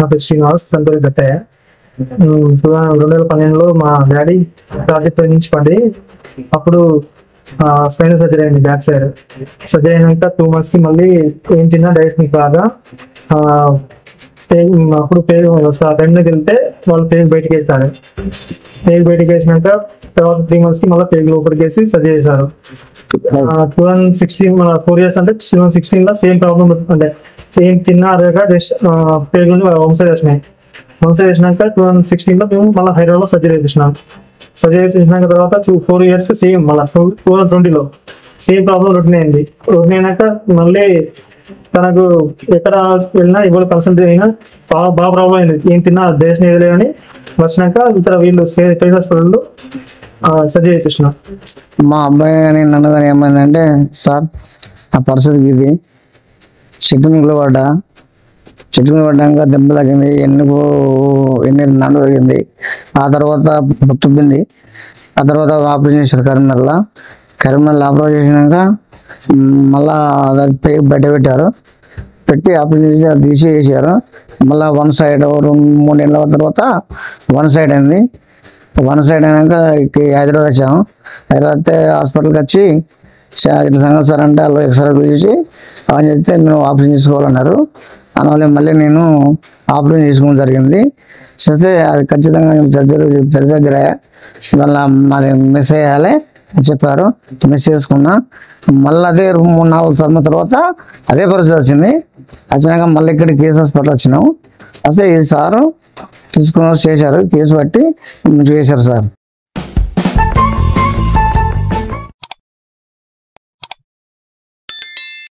నా పేరు శ్రీనివాస్, తన పేరు గట్టయ్య. 2012లో మా డాడీ ప్రాజెక్ట్ నుంచి పడి అప్పుడు స్పైనల్ సర్జరీ అయింది, బ్యాక్ సైడ్. సర్జరీ అయినాక 2 months కి మళ్ళీ ఏం తిన్నా డైజెషన్ కాగా అప్పుడు పేరు రెండుకి వెళ్తే వాళ్ళు పేరు బయటకు వేస్తారు. పేరు బయటకు వేసినాక తర్వాత 3 months కి మళ్ళీ పేరు లోపలికి వేసి సర్జరీ చేశారు. 2016 మన 4 years అంటే 2016లో సేమ్ ప్రాబ్లమ్, అంటే ఏం తిన్నా అరగా పేరు వంశ చేసినాయి. వంశ చేసినాక 2016లో మేము మళ్ళీ హైదరాబాద్లో సర్జరీ చేసినాం. సర్జరీ చేసినాక తర్వాత 4 years సేమ్ మళ్ళీ 2020లో సేమ్ ప్రాబ్లం రొటీన్ అయింది. రొటీన్ అయినాక మళ్ళీ తనకు ఎక్కడ వెళ్ళినా ఎవరు కన్సల్ట్ అయినా బాగా ప్రాబ్లం అయింది. ఏం తిన్నా దేశం ఏదలే అని వచ్చినాక ఇక్కడ వీళ్ళు స్పేస్ హాస్పిటల్లో సర్జరీ చేసిన. మా అబ్బాయి కానీ నన్ను కానీ ఏమైందంటే, సార్ ఆ పరిస్థితికి ఇది చెట్టు పడ్డాక దెబ్బ తగ్గింది, ఎన్ని నడు తగ్గింది. ఆ తర్వాత పొత్తుబ్బింది. ఆ తర్వాత ఆపరేషన్ చేశారు కరీంనగర్లో ఆపరేషన్ చేసినాక మళ్ళా పేరు బయట పెట్టారు. పెట్టి ఆపరేషన్ చేసి తీసి చేశారు. మళ్ళీ 1 side 2-3 నెలల తర్వాత 1 side అయింది. 1 side అయినాక హైదరాబాద్ వచ్చాము. హైదరాబాద్ అయితే హాస్పిటల్కి వచ్చి ఇట్లా సంగతి సార్ అంటే వాళ్ళు ఎక్స్రే చేసి ఆన్ చేస్తే మేము ఆపరేషన్ చేసుకోవాలన్నారు. అందువల్ల మళ్ళీ నేను ఆపరేషన్ చేసుకోవడం జరిగింది. చేస్తే అది ఖచ్చితంగా పెద్ద సర్జరీ, దానిలో మరి మిస్ అయ్యాలి చెప్పారు. మిస్ చేసుకున్నా. మళ్ళీ అదే 3-4 సంవత్సరాల తర్వాత అదే పరిస్థితి వచ్చింది. వచ్చినాక మళ్ళీ ఇక్కడ కేసు హాస్పిటల్ వచ్చినాము. వస్తే ఈ సారు తీసుకుని చేశారు, కేసు బట్టి చేశారు సార్.